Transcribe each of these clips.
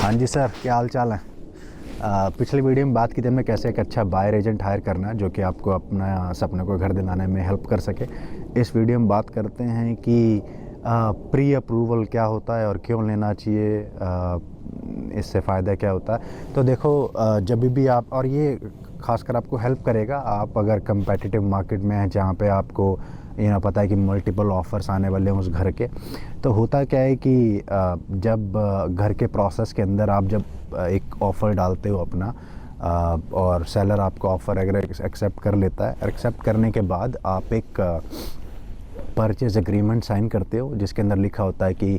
हाँ जी सर, क्या हाल चाल है। पिछली वीडियो में बात की थी हमने कैसे एक अच्छा बायर एजेंट हायर करना है जो कि आपको अपना सपने को घर दिलाने में हेल्प कर सके। इस वीडियो में बात करते हैं कि प्री अप्रूवल क्या होता है और क्यों लेना चाहिए, इससे फ़ायदा क्या होता है। तो देखो, जब भी आप, और ये खासकर आपको हेल्प करेगा आप अगर कंपेटिटिव मार्केट में हैं जहाँ पे आपको पता है कि मल्टीपल ऑफ़र्स आने वाले हैं उस घर के। तो होता क्या है कि जब घर के प्रोसेस के अंदर आप जब एक ऑफ़र डालते हो अपना, और सेलर आपका ऑफ़र अगर एक्सेप्ट कर लेता है, एक्सेप्ट करने के बाद आप एक परचेज़ एग्रीमेंट साइन करते हो जिसके अंदर लिखा होता है कि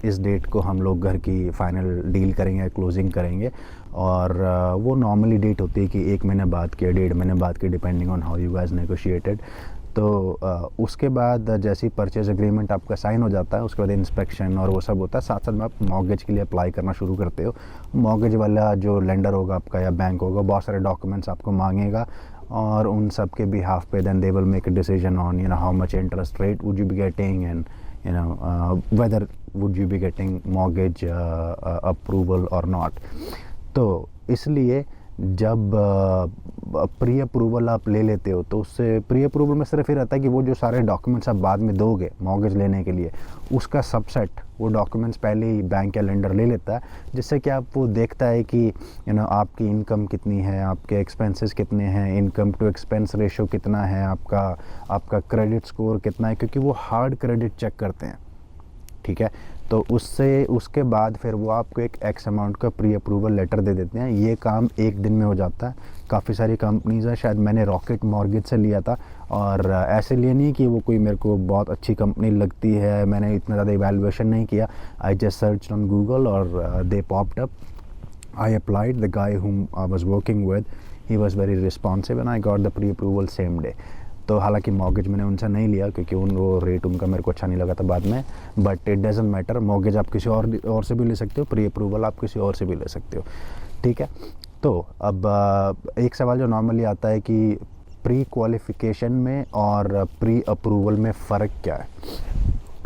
इस डेट को हम लोग घर की फ़ाइनल डील करेंगे, क्लोजिंग करेंगे। और वो नॉर्मली डेट होती है कि 1 महीने बाद की, 1.5 महीने बाद की, depending on how you guys negotiated. तो उसके बाद जैसे ही परचेज़ एग्रीमेंट आपका साइन हो जाता है उसके बाद इंस्पेक्शन और वो सब होता है। साथ साथ में आप मॉर्गेज के लिए अप्लाई करना शुरू करते हो। मॉर्गेज वाला जो लेंडर होगा आपका या बैंक होगा, बहुत सारे डॉक्यूमेंट्स आपको मांगेगा और उन सब के बिहाफ पे then they will make a decision on how much interest rate would you be getting and whether would you be getting mortgage approval और नॉट। तो इसलिए जब प्री अप्रूवल आप ले लेते हो तो उससे प्री अप्रूवल में सिर्फ ये रहता है कि वो जो सारे डॉक्यूमेंट्स आप बाद में दोगे मॉर्गेज लेने के लिए, उसका सबसेट वो डॉक्यूमेंट्स पहले ही बैंक या लेंडर ले लेता है, जिससे कि आप वो देखता है कि आपकी इनकम कितनी है, आपके एक्सपेंसेस कितने हैं, इनकम टू एक्सपेंस रेशो कितना है, आपका क्रेडिट स्कोर कितना है, क्योंकि वो हार्ड क्रेडिट चेक करते हैं। ठीक है, तो उसके बाद फिर वो आपको एक एक्स अमाउंट का प्री अप्रूवल लेटर दे देते हैं। ये काम 1 दिन में हो जाता है। काफ़ी सारी कंपनीज़ है, शायद मैंने रॉकेट मॉर्गेज से लिया था, और ऐसे लिए नहीं कि वो कोई मेरे को बहुत अच्छी कंपनी लगती है, मैंने इतना ज़्यादा इवैल्यूएशन नहीं किया। I just search on Google और they popped up. I applied, the guy whom I was working with, he was very responsive and I got the pre-approval same day। तो हालांकि मॉर्गेज मैंने उनसे नहीं लिया क्योंकि वो रेट उनका मेरे को अच्छा नहीं लगा था बाद में, but it doesn't matter. Mortgage आप किसी और से भी ले सकते हो, प्री अप्रूवल आप किसी और से भी ले सकते हो। ठीक है, तो अब एक सवाल जो नॉर्मली आता है कि प्री क्वालिफिकेशन में और प्री अप्रूवल में फ़र्क क्या है।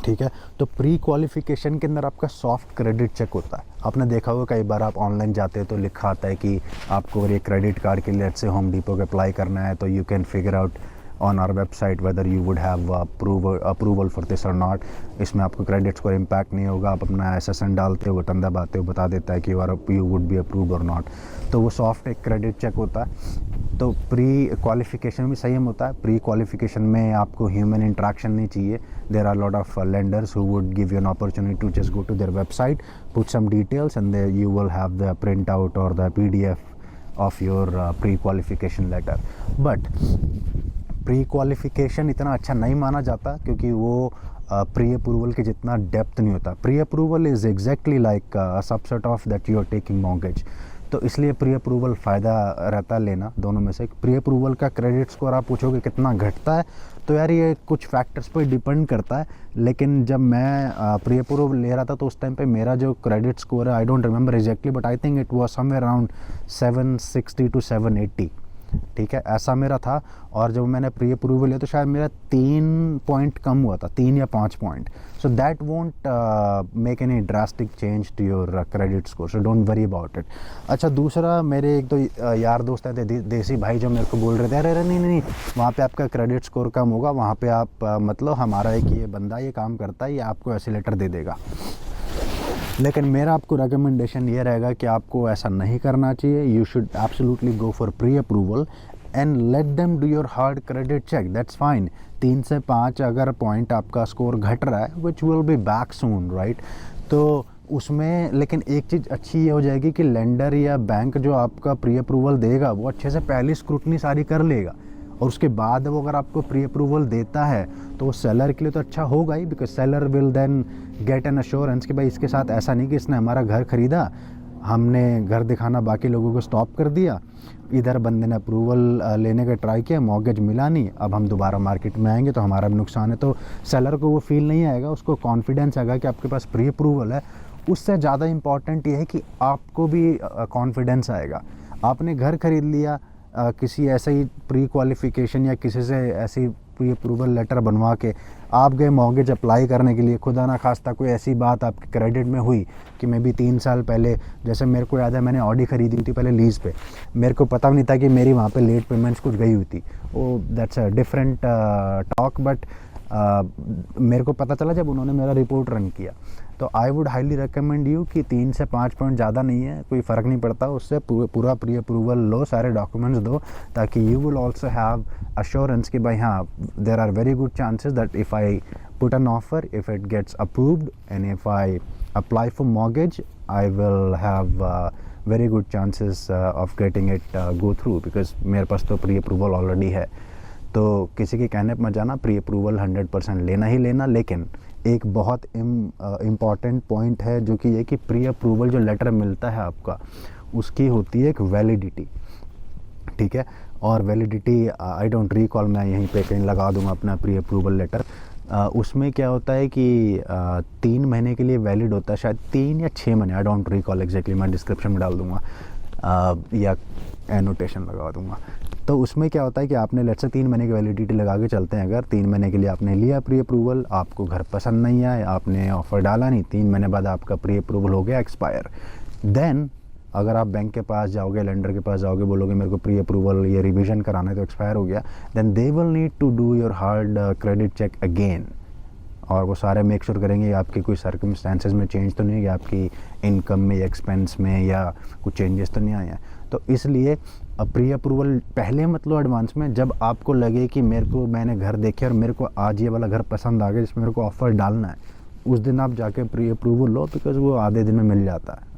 ठीक है, तो प्री क्वालिफिकेशन के अंदर आपका सॉफ्ट क्रेडिट चेक होता है। आपने देखा होगा कई बार आप ऑनलाइन जाते हो तो लिखा आता है कि आपको अगर ये क्रेडिट कार्ड के लिए लेट्स से होम डिपो के अप्लाई करना है तो you can figure out on our website whether you would have approval for this और नॉट। इसमें आपको क्रेडिट स्कोर इम्पैक्ट नहीं होगा, आप अपना SSN डालते हो, बटन दबाते हो, बता देता है कि यू वुड बी अप्रूव और नॉट। तो वो सॉफ्ट एक क्रेडिट चेक होता है। तो प्री क्वालिफिकेशन भी सेम होता है। प्री क्वालिफिकेशन में आपको ह्यूमन इंट्रैक्शन नहीं चाहिए। There are lot of lenders who would give you an opportunity to just go to their website, put some details and there you will have the print out और the PDF of your pre qualification letter. But pre qualification इतना अच्छा नहीं माना जाता क्योंकि वो pre approval के जितना डेप्थ नहीं होता। Pre approval is exactly like subset of that you are taking mortgage. तो इसलिए प्री अप्रूवल फ़ायदा रहता है लेना दोनों में से। प्री अप्रूवल का क्रेडिट स्कोर आप पूछोगे कितना घटता है, तो यार ये कुछ फैक्टर्स पर डिपेंड करता है। लेकिन जब मैं प्री अप्रूवल ले रहा था तो उस टाइम पे मेरा जो क्रेडिट स्कोर है, I don't remember exactly, but I think it was somewhere around 760 to 780। ठीक है, ऐसा मेरा था। और जब मैंने प्री अप्रूवल लिया तो शायद मेरा 3 पॉइंट कम हुआ था, 3 या 5 point. So that won't make any drastic change to your credit score, so don't worry about it. अच्छा, दूसरा, मेरे एक दो यार दोस्त हैं देसी भाई जो मेरे को बोल रहे थे अरे अरे नहीं, वहाँ पे आपका क्रेडिट स्कोर कम होगा, वहाँ पे आप मतलब हमारा एक ये बंदा ये काम करता है, ये आपको ऐसे लेटर दे देगा। लेकिन मेरा आपको रिकमेंडेशन ये रहेगा कि आपको ऐसा नहीं करना चाहिए। You should absolutely go for pre approval and let them do your hard credit check, that's fine. 3 से 5 अगर पॉइंट आपका स्कोर घट रहा है, which will be back soon, right. तो उसमें लेकिन एक चीज़ अच्छी ये हो जाएगी कि लेंडर या बैंक जो आपका प्री अप्रूवल देगा वो अच्छे से पहली स्क्रूटनी सारी कर लेगा, और उसके बाद वो अगर आपको प्री अप्रूवल देता है तो वो सेलर के लिए तो अच्छा होगा ही, because seller will then get an assurance कि भाई इसके साथ ऐसा नहीं कि इसने हमारा घर ख़रीदा, हमने घर दिखाना बाकी लोगों को स्टॉप कर दिया, इधर बंदे ने अप्रूवल लेने का ट्राई किया, मॉर्गेज मिला नहीं, अब हम दोबारा मार्केट में आएंगे तो हमारा भी नुकसान है। तो सेलर को वो फील नहीं आएगा, उसको कॉन्फिडेंस आएगा कि आपके पास प्री अप्रूवल है। उससे ज़्यादा इम्पॉर्टेंट ये है कि आपको भी कॉन्फिडेंस आएगा। आपने घर ख़रीद लिया किसी ऐसे ही प्री क्वालिफिकेशन या किसी से ऐसी प्री अप्रूवल लेटर बनवा के आप गए मॉर्गेज अप्लाई करने के लिए, खुदा ना खास्ता कोई ऐसी बात आपके क्रेडिट में हुई कि मैं भी 3 साल पहले, जैसे मेरे को याद है मैंने ऑडी ख़रीदी थी पहले लीज़ पे, मेरे को पता भी नहीं था कि मेरी वहाँ पे लेट पेमेंट्स कुछ गई हुई थी। वो that's a different talk, but मेरे को पता चला जब उन्होंने मेरा रिपोर्ट रन किया। तो I would highly recommend you कि 3 से 5 पॉइंट ज़्यादा नहीं है, कोई फ़र्क नहीं पड़ता, उससे पूरा प्री अप्रूवल लो, सारे डॉक्यूमेंट्स दो, ताकि you will also have assurance कि भाई हाँ there are very good chances that if I put an offer, if it gets approved and if I apply for mortgage, I will have very good chances of getting it go through, because मेरे पास तो pre approval already है। तो किसी के कहने पर मत जाना, प्री अप्रूवल 100% लेना ही लेना। लेकिन एक बहुत इम्पॉर्टेंट पॉइंट है जो कि ये कि प्री अप्रूवल जो लेटर मिलता है आपका, उसकी होती है एक वैलिडिटी, ठीक है। और वैलिडिटी आई डोंट रिकॉल, मैं यहीं पे कहीं लगा दूंगा अपना प्री अप्रूवल लेटर। उसमें क्या होता है कि 3 महीने के लिए वैलिड होता है, शायद 3 या 6 महीने, आई डोंट रिकॉल एग्जैक्टली, मैं डिस्क्रिप्शन में डाल दूंगा या एनोटेशन लगा दूंगा। तो उसमें क्या होता है कि आपने लेट्स से 3 महीने की वैलिडिटी लगा के चलते हैं, अगर 3 महीने के लिए आपने लिया प्री अप्रूवल, आपको घर पसंद नहीं आया, आपने ऑफ़र डाला नहीं, 3 महीने बाद आपका प्री अप्रूवल हो गया एक्सपायर, देन अगर आप बैंक के पास जाओगे, लेंडर के पास जाओगे, बोलोगे मेरे को प्री अप्रूवल ये रिवीजन कराना है तो एक्सपायर हो गया, then they will need to do your hard credit check again. और वो सारे मेक श्योर करेंगे आपके कोई सर्कमस्टेंसेस में चेंज तो नहीं है, कि आपकी इनकम में या एक्सपेंस में या कुछ चेंजेस तो नहीं आए हैं। तो इसलिए प्री अप्रूवल पहले मत लो एडवांस में। जब आपको लगे कि मैंने घर देखे और मेरे को आज ये वाला घर पसंद आ गया जिसमें मेरे को ऑफ़र डालना है, उस दिन आप जाके प्री अप्रूवल लो, बिकॉज़ वो आधे दिन में मिल जाता है।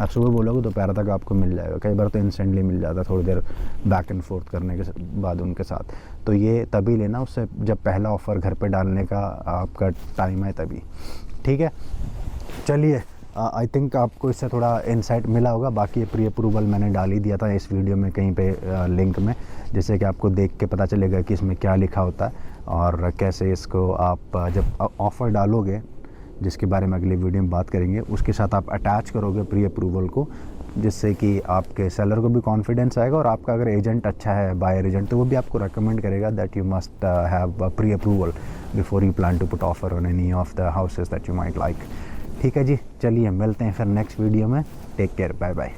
आप सुबह बोलोगे दोपहर तक आपको मिल जाएगा, कई बार तो इंस्टेंटली मिल जाता है, थोड़ी देर बैक एंड फोर्थ करने के बाद उनके साथ। तो ये तभी लेना, उससे जब पहला ऑफ़र घर पे डालने का आपका टाइम है तभी, ठीक है। चलिए, आई थिंक आपको इससे थोड़ा इंसाइट मिला होगा। बाकी प्री अप्रूवल मैंने डाल ही दिया था इस वीडियो में कहीं पे लिंक में, जिससे कि आपको देख के पता चलेगा कि इसमें क्या लिखा होता है और कैसे इसको आप जब ऑफ़र डालोगे, जिसके बारे में अगली वीडियो में बात करेंगे, उसके साथ आप अटैच करोगे प्री अप्रूवल को, जिससे कि आपके सेलर को भी कॉन्फिडेंस आएगा और आपका अगर एजेंट अच्छा है, बायर एजेंट, तो वो भी आपको रेकमेंड करेगा that you must have pre approval before you plan to put offer on any of the houses that you might like. ठीक है जी, चलिए मिलते हैं फिर नेक्स्ट वीडियो में। Take care, bye bye.